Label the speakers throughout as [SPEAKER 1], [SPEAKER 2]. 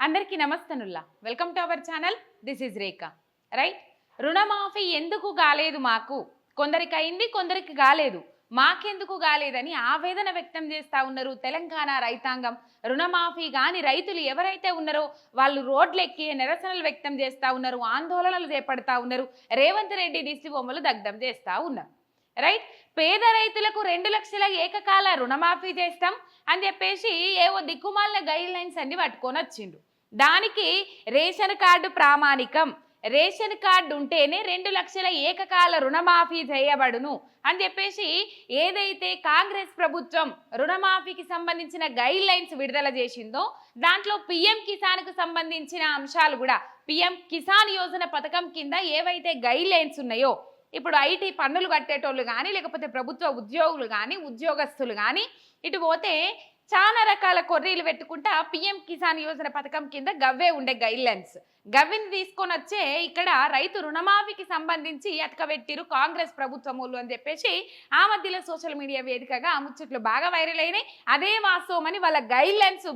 [SPEAKER 1] అందరికీ నమస్తనుల్లా welcome to our channel. This is Rekha. Right, రుణమాఫీ ఎందుకు కాలేదు, మాకు కొందరికి అయింది కొందరికి కాలేదు, మాకెందుకు కాలేదని ఆవేదన వ్యక్తం చేస్తూ ఉన్నారు తెలంగాణ రైతాంగం. రుణమాఫీ కానీ రైతులు ఎవరైతే ఉన్నారో వాళ్ళు రోడ్లెక్కి నిరసనలు వ్యక్తం చేస్తూ ఉన్నారు, ఆందోళనలు చేపడతా ఉన్నారు, రేవంత్ రెడ్డి దిష్టి బొమ్మలు దగ్ధం చేస్తూ ఉన్నారు. రైట్, పేద రైతులకు 2 లక్షల ఏకకాల రుణమాఫీ చేస్తాం అని చెప్పేసి ఏవో దిక్కుమాలిన గైడ్ లైన్స్ అన్ని పట్టుకొని వచ్చిండు. దానికి రేషన్ కార్డు ప్రామాణికం, రేషన్ కార్డు ఉంటేనే 2 లక్షల ఏకకాల రుణమాఫీ చేయబడును అని చెప్పేసి ఏదైతే కాంగ్రెస్ ప్రభుత్వం రుణమాఫీకి సంబంధించిన గైడ్ లైన్స్ విడుదల చేసిందో దాంట్లో పిఎం కిసాన్కు సంబంధించిన అంశాలు కూడా, పిఎం కిసాన్ యోజన పథకం కింద ఏవైతే గైడ్ లైన్స్ ఉన్నాయో, ఇప్పుడు ఐటీ పన్నులు కట్టేటోళ్ళు కానీ లేకపోతే ప్రభుత్వ ఉద్యోగులు కానీ ఉద్యోగస్తులు కానీ ఇటు పోతే చాలా రకాల కొర్రీలు పెట్టుకుంటా పిఎం కిసాన్ యోజన పథకం కింద గవ్వే ఉండే గైడ్లైన్స్, గవ్విని తీసుకొని వచ్చే ఇక్కడ రైతు రుణమాఫీకి సంబంధించి అతకబెట్టిరు కాంగ్రెస్ ప్రభుత్వములు అని చెప్పేసి ఆ మధ్యలో సోషల్ మీడియా వేదికగా ఆ ముచ్చట్లు బాగా వైరల్ అయినాయి. అదే వాస్తవమని వాళ్ళ గైడ్లైన్స్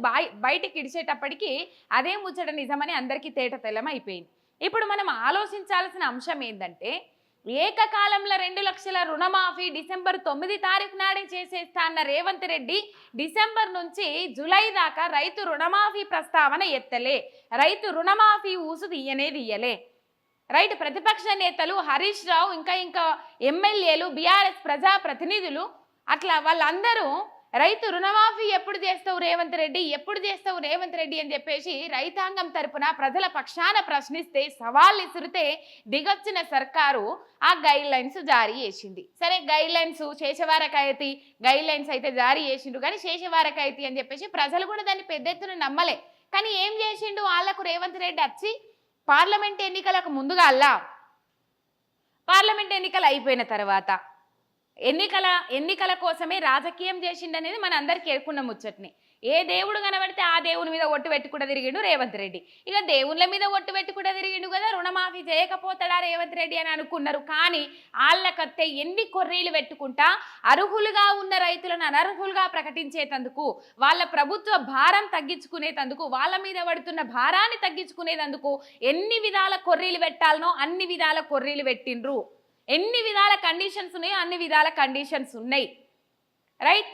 [SPEAKER 1] బయటికి ఇడిచేటప్పటికీ అదే ముచ్చట నిజమని అందరికీ తేట తెల్లం అయిపోయింది. ఇప్పుడు మనం ఆలోచించాల్సిన అంశం ఏంటంటే, ఏకకాలంలో 2 లక్షల రుణమాఫీ డిసెంబర్ 9 తారీఖు నాడే చేసేస్తా అన్న రేవంత్ రెడ్డి డిసెంబర్ నుంచి జూలై దాకా రైతు రుణమాఫీ ప్రస్తావన ఎత్తలే, రైతు రుణమాఫీ ఊసు తీయలే. రైట్, ప్రతిపక్ష నేతలు హరీష్ రావు ఇంకా ఎమ్మెల్యేలు బీఆర్ఎస్ ప్రజాప్రతినిధులు అట్లా వాళ్ళందరూ రైతు రుణమాఫీ ఎప్పుడు చేస్తావు రేవంత్ రెడ్డి, ఎప్పుడు చేస్తావు రేవంత్ రెడ్డి అని చెప్పేసి రైతాంగం తరపున ప్రజల పక్షాన ప్రశ్నిస్తే, సవాళ్ళు ఇసురితే దిగొచ్చిన సర్కారు ఆ గైడ్ లైన్స్ జారీ చేసింది. సరే, గైడ్ లైన్స్ శేషవారకాయతి గైడ్ లైన్స్ అయితే జారీ చేసిండు, కానీ శేషవారకాయతి అని చెప్పేసి ప్రజలు కూడా దాన్ని పెద్ద ఎత్తున నమ్మలే. కానీ ఏం చేసిండు, వాళ్ళకు రేవంత్ రెడ్డి వచ్చి పార్లమెంట్ ఎన్నికలకు ముందుగా పార్లమెంట్ ఎన్నికలు అయిపోయిన తర్వాత ఎన్నికల కోసమే రాజకీయం చేసిండనేది మన అందరికీ ఎరుకున్న ముచ్చట్ని. ఏ దేవుడు కనబడితే ఆ దేవుని మీద ఒట్టు పెట్టుకుంటూ తిరిగిండు రేవంత్ రెడ్డి. ఇక దేవుళ్ళ మీద ఒట్టు పెట్టుకుంటూ తిరిగిండు కదా, రుణమాఫీ చేయకపోతాడా రేవంత్ రెడ్డి అని అనుకున్నారు. కానీ వాళ్ళకత్తే ఎన్ని కొర్రీలు పెట్టుకుంటా అర్హులుగా ఉన్న రైతులను అనర్హులుగా ప్రకటించేటందుకు, వాళ్ళ ప్రభుత్వ భారం తగ్గించుకునేటందుకు, వాళ్ళ మీద పడుతున్న భారాన్ని తగ్గించుకునేటందుకు ఎన్ని విధాల కొర్రీలు పెట్టాలనో అన్ని విధాల కొర్రీలు పెట్టిండ్రు. ఎన్ని విధాల కండిషన్స్ ఉన్నాయో అన్ని విధాల కండిషన్స్ ఉన్నాయి. రైట్,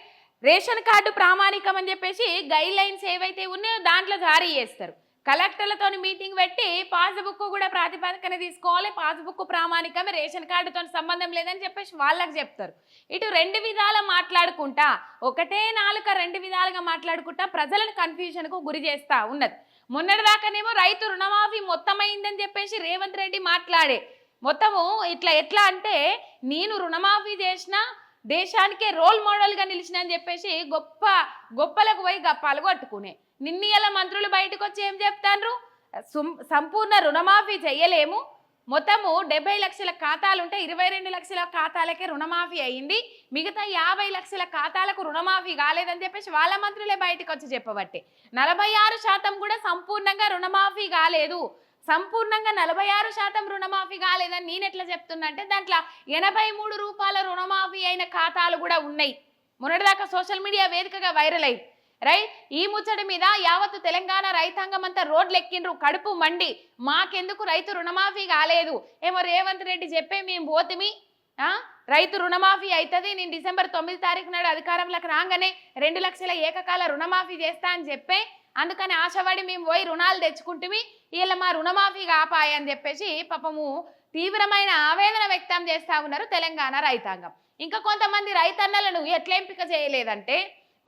[SPEAKER 1] రేషన్ కార్డు ప్రామాణికం అని చెప్పేసి గైడ్ లైన్స్ ఏవైతే ఉన్నాయో దాంట్లో జారీ చేస్తారు. కలెక్టర్లతో మీటింగ్ పెట్టి పాస్బుక్ కూడా ప్రాతిపదికన తీసుకోవాలి, పాస్బుక్ ప్రామాణికమే, రేషన్ కార్డుతో సంబంధం లేదని చెప్పేసి వాళ్ళకి చెప్తారు. ఇటు 2 విధాల మాట్లాడుకుంటా, ఒకటే నాలుక 2 విధాలుగా మాట్లాడుకుంటా ప్రజలను కన్ఫ్యూజన్కు గురి చేస్తూ ఉన్నది. మొన్నటిదాకానేమో రైతు రుణమాఫీ మొత్తం అయిందని చెప్పేసి రేవంత్ రెడ్డి మాట్లాడే మొత్తము ఎట్లా అంటే, నేను రుణమాఫీ చేసిన దేశానికే రోల్ మోడల్గా నిలిచిన అని చెప్పేసి గొప్పలకు పోయి గప్పాలు కొట్టుకునే. నిన్నీల మంత్రులు బయటకు వచ్చి ఏం చెప్తారు, సంపూర్ణ రుణమాఫీ చేయలేము, మొత్తము 70 లక్షల ఖాతాలుంటే 22 లక్షల ఖాతాలకే రుణమాఫీ అయింది, మిగతా 50 లక్షల ఖాతాలకు రుణమాఫీ కాలేదని చెప్పేసి వాళ్ళ మంత్రులే బయటకు వచ్చి చెప్పబట్టే 46% కూడా సంపూర్ణంగా రుణమాఫీ కాలేదు. సంపూర్ణంగా 46% రుణమాఫీ కాలేదని నేను ఎట్లా చెప్తున్నా అంటే, దాంట్లో 83 రూపాయల రుణమాఫీ అయిన ఖాతాలు కూడా ఉన్నాయి. మొన్నటిదాకా సోషల్ మీడియా వేదికగా వైరల్ అయ్యి. రైట్, ఈ ముచ్చటి మీద యావత్తు తెలంగాణ రైతాంగం అంతా రోడ్లు ఎక్కిండ్రు, కడుపు మండి మాకెందుకు రైతు రుణమాఫీ కాలేదు, ఏమో రేవంత్ రెడ్డి చెప్పే మేము పోతిమి, రైతు రుణమాఫీ అవుతుంది, నేను డిసెంబర్ 9 తారీఖు నాడు అధికారంలోకి రాగానే 2 లక్షల ఏకకాల రుణమాఫీ చేస్తా అని చెప్పే, అందుకని ఆశపడి మేము పోయి రుణాలు తెచ్చుకుంటుమి, వీళ్ళ మా రుణమాఫీ కాపాయని చెప్పేసి పాపము తీవ్రమైన ఆవేదన వ్యక్తం చేస్తూ ఉన్నారు తెలంగాణ రైతాంగం. ఇంకా కొంతమంది రైతన్నలను ఎట్లా ఎంపిక చేయలేదంటే,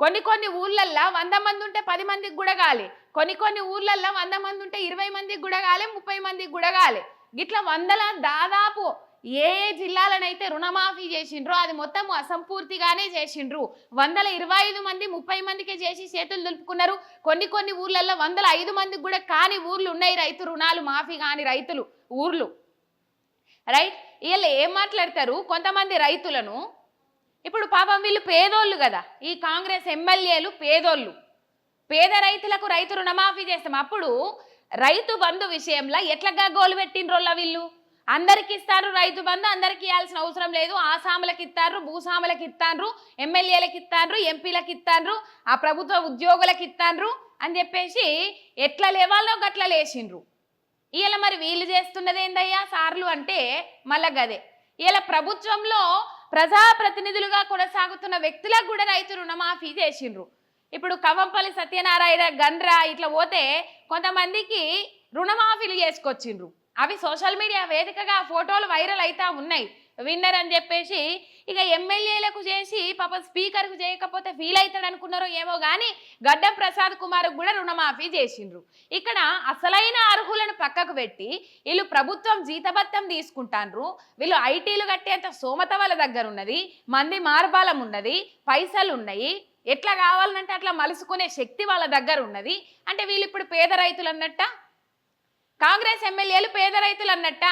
[SPEAKER 1] కొన్ని ఊర్లల్లో 100 మంది ఉంటే 10 మందికి కూడా కాలే, కొన్ని ఊర్లల్లో 100 మంది ఉంటే 20 మందికి కూడా కాలే, 30 మందికి కూడా కాలే. గిట్లా వందల దాదాపు ఏ జిల్లాలనైతే రుణమాఫీ చేసిండ్రో అది మొత్తం అసంపూర్తిగానే చేసిండ్రు. 125 మంది 30 మందికే చేసి చేతులు దులుపుకున్నారు. కొన్ని ఊర్లలో 105 మందికి కూడా కాని ఊర్లు ఉన్నాయి, రైతు రుణాలు మాఫీ కాని రైతులు ఊర్లు. రైట్, వీళ్ళు ఏం మాట్లాడతారు, కొంతమంది రైతులను ఇప్పుడు పాపం వీళ్ళు పేదోళ్ళు కదా, ఈ కాంగ్రెస్ ఎమ్మెల్యేలు పేదోళ్ళు, పేద రైతులకు రైతు రుణమాఫీ చేస్తాం, అప్పుడు రైతు బంధు విషయంలో ఎట్లా గగ్గోలు పెట్టిండ్రోళ్ళ వీళ్ళు, అందరికి ఇస్తారు రైతు బంధు, అందరికి ఇవ్వాల్సిన అవసరం లేదు, ఆసాములకు ఇస్తారు, భూసాములకు ఇస్తారు, ఎమ్మెల్యేలకు ఇస్తారు, ఎంపీలకు ఇస్తారు, ఆ ప్రభుత్వ ఉద్యోగులకు ఇస్తారు, అని చెప్పేసి ఎట్లా లేవాలో గట్లా లేచిండ్రు. ఇలా మరి వీళ్ళు చేస్తున్నది ఏందయ్యా సార్లు అంటే మళ్ళా గదే. ఇలా ప్రభుత్వంలో ప్రజాప్రతినిధులుగా కొనసాగుతున్న వ్యక్తులకు కూడా రైతు రుణమాఫీ చేసిండ్రు. ఇప్పుడు కవంపల్లి సత్యనారాయణ గండ్రా ఇట్లా పోతే కొంతమందికి రుణమాఫీలు చేసుకొచ్చిండ్రు. అవి సోషల్ మీడియా వేదికగా ఫోటోలు వైరల్ అవుతా ఉన్నాయి. విన్నర్ అని చెప్పేసి ఇక ఎమ్మెల్యేలకు చేసి పాప స్పీకర్కు చేయకపోతే ఫీల్ అవుతాడు అనుకున్నారో ఏమో కానీ గడ్డం ప్రసాద్ కుమార్కు కూడా రుణమాఫీ చేసిండ్రు. ఇక్కడ అసలైన అర్హులను పక్కకు పెట్టి వీళ్ళు ప్రభుత్వం జీతభత్తం తీసుకుంటాండ్రు. వీళ్ళు ఐటీలు కట్టేంత స్తోమత వాళ్ళ దగ్గర ఉన్నది, మంది మార్బాలం ఉన్నది, పైసలు ఉన్నాయి, ఎట్లా కావాలంటే అట్లా మలుసుకునే శక్తి వాళ్ళ దగ్గర ఉన్నది. అంటే వీళ్ళు ఇప్పుడు పేద రైతులు అన్నట్ట, కాంగ్రెస్ ఎమ్మెల్యేలు పేద రైతులు అన్నట్ట.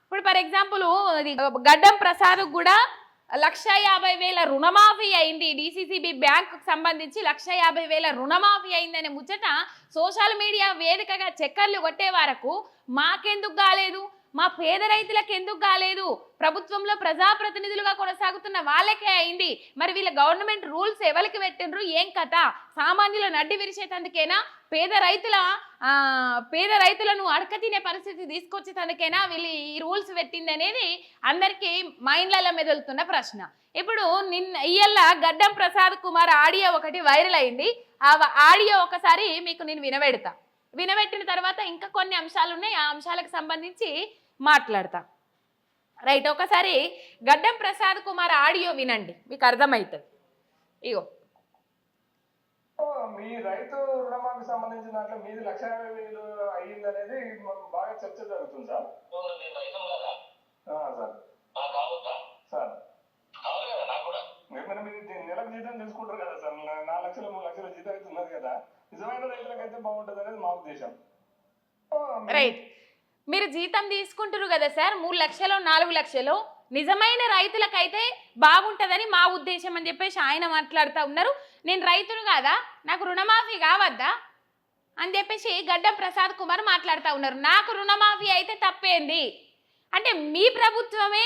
[SPEAKER 1] ఇప్పుడు ఫర్ ఎగ్జాంపుల్ గడ్డం ప్రసాద్ కూడా 1,50,000 రుణమాఫీ అయింది. డిసిసిబి బ్యాంకు సంబంధించి 1,50,000 రుణమాఫీ అయిందనే ముచ్చట సోషల్ మీడియా వేదికగా చక్కర్లు కొట్టే వరకు మాకెందుకు కాలేదు, మా పేద రైతులకు ఎందుకు కాలేదు, ప్రభుత్వంలో ప్రజాప్రతినిధులుగా కొనసాగుతున్న వాళ్ళకే అయింది, మరి వీళ్ళ గవర్నమెంట్ రూల్స్ ఎవరికి పెట్టినరు, ఏం కథ, సామాన్యుల నడ్డి విరిచేటందుకేనా, పేద రైతులను అడక తినే పరిస్థితి తీసుకొచ్చేటందుకేనా వీళ్ళు ఈ రూల్స్ పెట్టింది అనేది అందరికీ మైండ్లలో మెదులుతున్న ప్రశ్న. ఇప్పుడు ఇయ్యాల గడ్డం ప్రసాద్ కుమార్ ఆడియో ఒకటి వైరల్ అయింది. ఆ ఆడియో ఒకసారి మీకు నేను వినబెట్టిన తర్వాత ఇంకా కొన్ని అంశాలు ఉన్నాయి, ఆ అంశాలకు సంబంధించి మాట్లాడతా. రైట్, ఒకసారి గడ్డం ప్రసాద్ కుమార్ ఆడియో వినండి, మీకు అర్థమవుతుంది. ఇగో
[SPEAKER 2] మీ రైతు రుణమాఫీ సంబంధించిన దాంట్లో మీది 1,50,000 అయ్యింది అనేది బాగా చర్చ జరుగుతుంది సార్. సార్ మీరు నెలకు జీతం తీసుకుంటారు కదా సార్, 4 లక్షలు 3 లక్షల జీతం అయితే ఉన్నది కదా, నిజమైన రైతులకైతే బాగుంటుంది అనేది మా ఉద్దేశం.
[SPEAKER 1] రైట్, మీరు జీతం తీసుకుంటారు కదా సార్, 3 లక్షలు 4 లక్షలు, నిజమైన రైతులకైతే బాగుంటుందని మా ఉద్దేశం అని చెప్పేసి ఆయన మాట్లాడుతూ ఉన్నారు. నేను రైతును కాదా, నాకు రుణమాఫీ కావద్దా అని చెప్పేసి గడ్డం ప్రసాద్ కుమార్ మాట్లాడుతూ ఉన్నారు. నాకు రుణమాఫీ అయితే తప్పేంది అంటే మీ ప్రభుత్వమే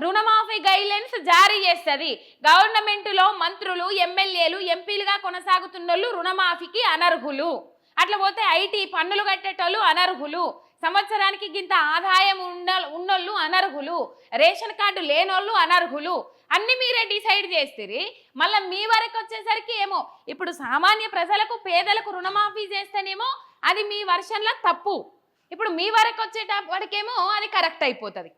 [SPEAKER 1] రుణమాఫీ గైడ్లైన్స్ జారీ చేస్తుంది. గవర్నమెంట్లో మంత్రులు, ఎమ్మెల్యేలు, ఎంపీలుగా కొనసాగుతున్న వాళ్ళు రుణమాఫీకి అనర్హులు. అట్లా పోతే ఐటీ పన్నులు కట్టేటోళ్ళు అనర్హులు, సంవత్సరానికి గింత ఆదాయం ఉన్నోళ్ళు అనర్హులు, రేషన్ కార్డు లేనోళ్ళు అనర్హులు, అన్ని మీరే డిసైడ్ చేస్తారు. మళ్ళీ మీ వరకు వచ్చేసరికి ఏమో ఇప్పుడు సామాన్య ప్రజలకు పేదలకు రుణమాఫీ చేస్తేనేమో అది మీ వర్షన్లో తప్పు, ఇప్పుడు మీ వరకు వచ్చేటప్పటికేమో అది కరెక్ట్ అయిపోతుంది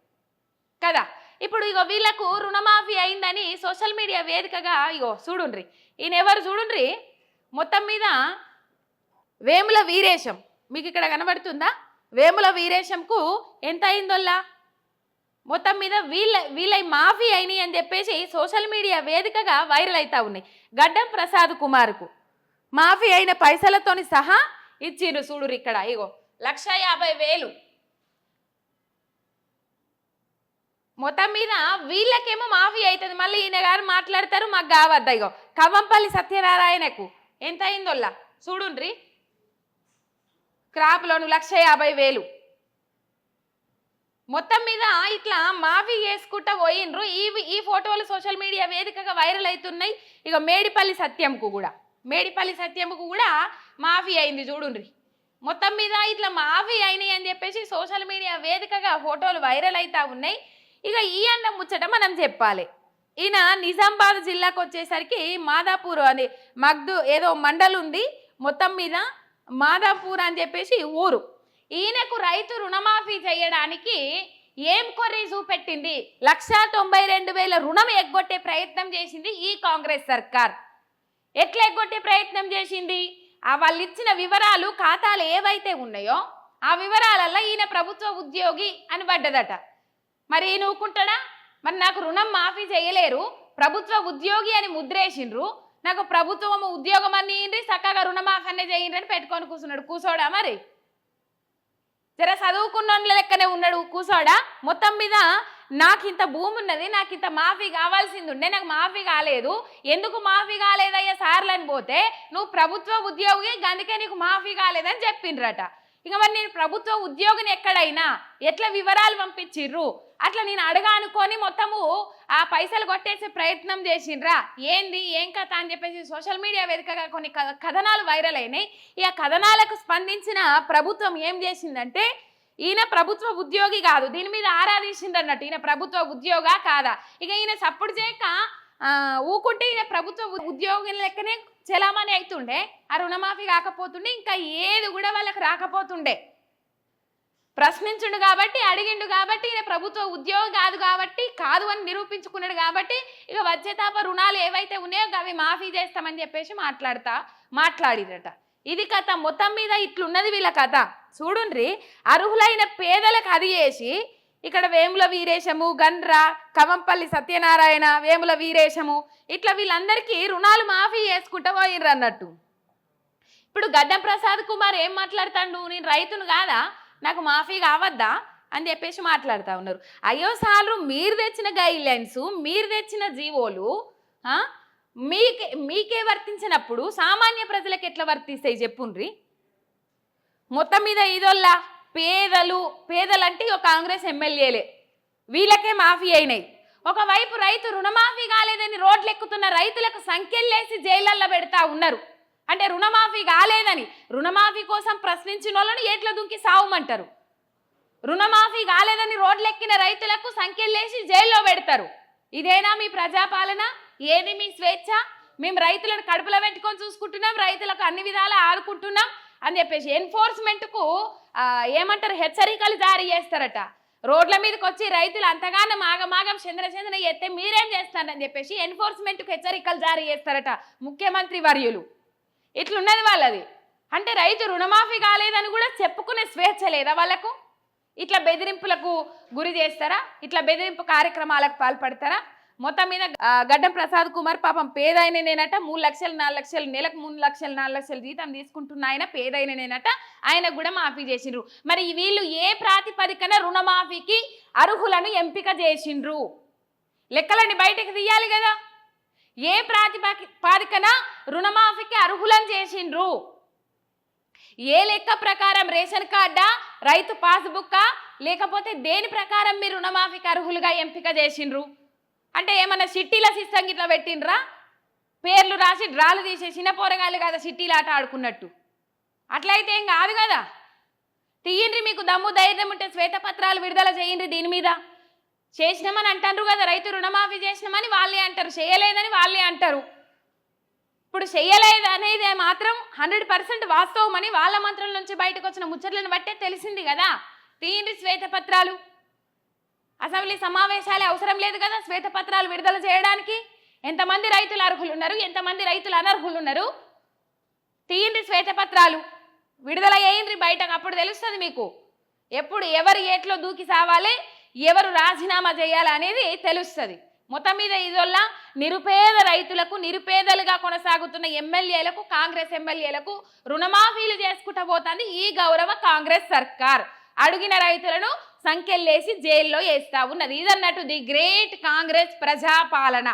[SPEAKER 1] కదా. ఇప్పుడు ఇగో వీళ్ళకు రుణమాఫీ అయిందని సోషల్ మీడియా వేదికగా ఇగో చూడుండ్రి, ఈయన ఎవరు చూడుండ్రి, మొత్తం మీద వేముల వీరేశం మీకు ఇక్కడ కనబడుతుందా, వేముల వీరేశంకు ఎంత అయిందోల్లా, మొత్తం మీద వీళ్ళ మాఫీ అయినాయి అని చెప్పేసి సోషల్ మీడియా వేదికగా వైరల్ అవుతా ఉన్నాయి. గడ్డం ప్రసాద్ కుమార్కు మాఫీ అయిన పైసలతోని సహా ఇచ్చిండ్రు చూడురు ఇక్కడ, ఇగో 1,50,000 మొత్తం మీద వీళ్ళకేమో మాఫీ అవుతుంది. మళ్ళీ ఈయన గారు మాట్లాడతారు మాకు కావద్దా. ఇగో కవంపల్లి సత్యనారాయణకు ఎంత అయిందోల్లా చూడుండ్రి, క్రాప్ లోను 1,50,000 మొత్తం మీద ఇట్లా మాఫీ చేసుకుంటా పోయినరు. ఈ ఫోటోలు సోషల్ మీడియా వేదికగా వైరల్ అవుతున్నాయి. ఇక మేడిపల్లి సత్యంకు కూడా మాఫీ అయింది చూడుండ్రి. మొత్తం మీద ఇట్లా మాఫీ అయినాయి అని చెప్పేసి సోషల్ మీడియా వేదికగా ఫోటోలు వైరల్ అవుతా ఉన్నాయి. ఇక ఈ అన్న ముచ్చట మనం చెప్పాలి. ఈయన నిజామాబాద్ జిల్లాకు వచ్చేసరికి మాదాపూర్ అని ఏదో మండల్ ఉంది, మొత్తం మీద మాదాపూర్ అని చెప్పేసి ఊరు. ఈయనకు రైతు రుణమాఫీ చేయడానికి ఏం కొర్రీ చూపెట్టింది, 1,92,000 రుణం ఎగ్గొట్టే ప్రయత్నం చేసింది ఈ కాంగ్రెస్ సర్కార్. ఎట్లా ఎగ్గొట్టే ప్రయత్నం చేసింది, వాళ్ళు ఇచ్చిన వివరాలు ఖాతాలు ఏవైతే ఉన్నాయో ఆ వివరాలల్లో ఈయన ప్రభుత్వ ఉద్యోగి అని పడ్డదట. మరి ఈయన ఊకుంటాడా, మరి నాకు రుణం మాఫీ చేయలేరు, ప్రభుత్వ ఉద్యోగి అని ముద్రేసిండ్రు, నాకు ప్రభుత్వం ఉద్యోగం అని చక్కగా రుణమాఫీ అనే చేయండి అని పెట్టుకొని కూర్చోడా, మరి జర చదువుకున్న లెక్కనే ఉన్నాడు కూర్చోడా. మొత్తం మీద నాకు ఇంత భూమి ఉన్నది, నాకు ఇంత మాఫీ కావాల్సింది ఉండే, నాకు మాఫీ కాలేదు, ఎందుకు మాఫీ కాలేదయ్యా సార్లని పోతే నువ్వు ప్రభుత్వ ఉద్యోగి అందుకే నీకు మాఫీ కాలేదని చెప్పిండ్రట. ఇక మరి నేను ప్రభుత్వ ఉద్యోగిని ఎక్కడైనా ఎట్లా వివరాలు పంపించిర్రు అట్లా నేను అడగా అనుకొని మొత్తము ఆ పైసలు కొట్టేసే ప్రయత్నం చేసిండ్రా ఏంది ఏం కథ అని చెప్పేసి సోషల్ మీడియా వేదికగా కొన్ని కథనాలు వైరల్ అయినాయి. ఇక కథనాలకు స్పందించిన ప్రభుత్వం ఏం చేసిందంటే ఈయన ప్రభుత్వ ఉద్యోగి కాదు, దీని మీద ఆరాధించింది అన్నట్టు ఈయన ప్రభుత్వ ఉద్యోగా కాదా. ఇక ఈయన సప్పుడు చేయక ఊకుంటే ఈయన ప్రభుత్వ ఉద్యోగం లెక్కనే చలామణి అవుతుండే, ఆ రుణమాఫీ కాకపోతుండే, ఇంకా ఏది కూడా వాళ్ళకి రాకపోతుండే. ప్రశ్నించుండు కాబట్టి అడిగిండు కాబట్టి ఈయన ప్రభుత్వ ఉద్యోగం కాదు కాబట్టి కాదు అని నిరూపించుకున్నాడు కాబట్టి ఇక వచ్చేతాప రుణాలు ఏవైతే ఉన్నాయో అవి మాఫీ చేస్తామని చెప్పేసి మాట్లాడిరట. ఇది కథ మొత్తం మీద ఇట్లున్నది వీళ్ళ కథ. చూడుండ్రి, అర్హులైన పేదలకు అది చేసి ఇక్కడ వేముల వీరేశము, గండ్ర, కవంపల్లి సత్యనారాయణ, వేముల వీరేశము ఇట్లా వీళ్ళందరికీ రుణాలు మాఫీ చేసుకుంటూ పోయిర్రు అన్నట్టు. ఇప్పుడు గడ్డం ప్రసాద్ కుమార్ ఏం మాట్లాడతాడు, నేను రైతును కాదా, నాకు మాఫీ కావద్దా అని చెప్పేసి మాట్లాడుతూ ఉన్నారు. అయ్యో సార్లు మీరు తెచ్చిన గైడ్లైన్స్, మీరు తెచ్చిన జీవోలు మీకే వర్తించినప్పుడు సామాన్య ప్రజలకు ఎట్లా వర్తిస్తాయి చెప్పుండ్రి. మొత్తం మీద ఇదోల్లా పేదలంటే ఒక కాంగ్రెస్ ఎమ్మెల్యేలే వీళ్ళకే మాఫీ అయినాయి. ఒకవైపు రైతు రుణమాఫీ కాలేదని రోడ్లు ఎక్కుతున్న రైతులకు సంఖ్యలేసి జైళ్ళల్లో పెడతా ఉన్నారు. అంటే రుణమాఫీ కాలేదని రుణమాఫీ కోసం ప్రశ్నించిన వాళ్ళని ఏట్ల దుంకి సావమంటారు. రుణమాఫీ కాలేదని రోడ్లు ఎక్కిన రైతులకు సంఖ్యలేసి జైల్లో పెడతారు. ఇదేనా మీ ప్రజాపాలన? ఏది మీ స్వేచ్ఛ? మేము రైతులను కడుపులో పెట్టుకొని చూసుకుంటున్నాం, రైతులకు అన్ని విధాలా ఆదుకుంటున్నాం అని చెప్పేసి ఎన్ఫోర్స్మెంట్కు ఏమంటారు హెచ్చరికలు జారీ చేస్తారట. రోడ్ల మీదకి వచ్చి రైతులు అంతగానో మాగమాగం చంద్ర ఎత్తే మీరేం చేస్తారని చెప్పేసి ఎన్ఫోర్స్మెంట్కు హెచ్చరికలు జారీ చేస్తారట ముఖ్యమంత్రి వర్యులు. ఇట్లున్నది వాళ్ళది. అంటే రైతు రుణమాఫీ కాలేదని కూడా చెప్పుకునే స్వేచ్ఛ లేదా వాళ్ళకు? ఇట్లా బెదిరింపులకు గురి చేస్తారా? ఇట్లా బెదిరింపు కార్యక్రమాలకు పాల్పడతారా? మొత్తం మీద గడ్డం ప్రసాద్ కుమార్ పాపం పేదైననేనట, 3 లక్షలు 4 లక్షలు నెలకు 3 లక్షలు 4 లక్షలు జీతం తీసుకుంటున్న ఆయన పేదైననేనట, ఆయనకు కూడా మాఫీ చేసిండ్రు. మరి వీళ్ళు ఏ ప్రాతిపదికన రుణమాఫీకి అర్హులను ఎంపిక చేసిండ్రు? లెక్కలన్నీ బయటకు తీయాలి కదా. ఏ ప్రాతిపదికన రుణమాఫీకి అర్హులను చేసిండ్రు? ఏ లెక్క ప్రకారం? రేషన్ కార్డా, రైతు పాస్బుక్కా, లేకపోతే దేని ప్రకారం మీరు రుణమాఫీకి అర్హులుగా ఎంపిక చేసిండ్రు? అంటే ఏమన్నా సిట్టీల సిస్టమ్ ఇట్లా పెట్టిండ్రా? పేర్లు రాసి డ్రాలు తీసే చిన్న పోరగాళ్ళు కదా సిట్టీలు ఆట ఆడుకున్నట్టు. అట్లయితే ఏం కాదు కదా. తీయండ్రి, మీకు దమ్ము ధైర్యం ఉంటే శ్వేతపత్రాలు విడుదల చేయండి. దీని మీద చేసినామని అంటారు కదా, రైతు రుణమాఫీ చేసినామని వాళ్ళే అంటారు, చేయలేదని వాళ్ళే అంటారు. ఇప్పుడు చేయలేదు అనేది మాత్రం 100% వాస్తవం అని వాళ్ళ మంత్రుల నుంచి బయటకు వచ్చిన ముచ్చట్లను బట్టే తెలిసింది కదా. తీయండి శ్వేతపత్రాలు. అసెంబ్లీ సమావేశాలే అవసరం లేదు కదా శ్వేతపత్రాలు విడుదల చేయడానికి. ఎంతమంది రైతులు అర్హులు ఉన్నారు, ఎంతమంది రైతులు అనర్హులు ఉన్నారు? తీయండి శ్వేతపత్రాలు, విడుదల చేయండి బయటకు. అప్పుడు తెలుస్తుంది మీకు ఎప్పుడు ఎవరు ఏట్లో దూకి సావాలి, ఎవరు రాజీనామా చేయాలి అనేది తెలుస్తుంది. మొత్తం మీద ఇదొల్ల నిరుపేద రైతులకు, నిరుపేదలుగా కొనసాగుతున్న ఎమ్మెల్యేలకు, కాంగ్రెస్ ఎమ్మెల్యేలకు రుణమాఫీలు చేసుకుంటూ పోతుంది ఈ గౌరవ కాంగ్రెస్ సర్కార్. అడిగిన రైతులను సంఖ్యలేసి జైల్లో వేస్తా ఉన్నది. ఇదన్నట్టు ది గ్రేట్ కాంగ్రెస్ ప్రజాపాలన.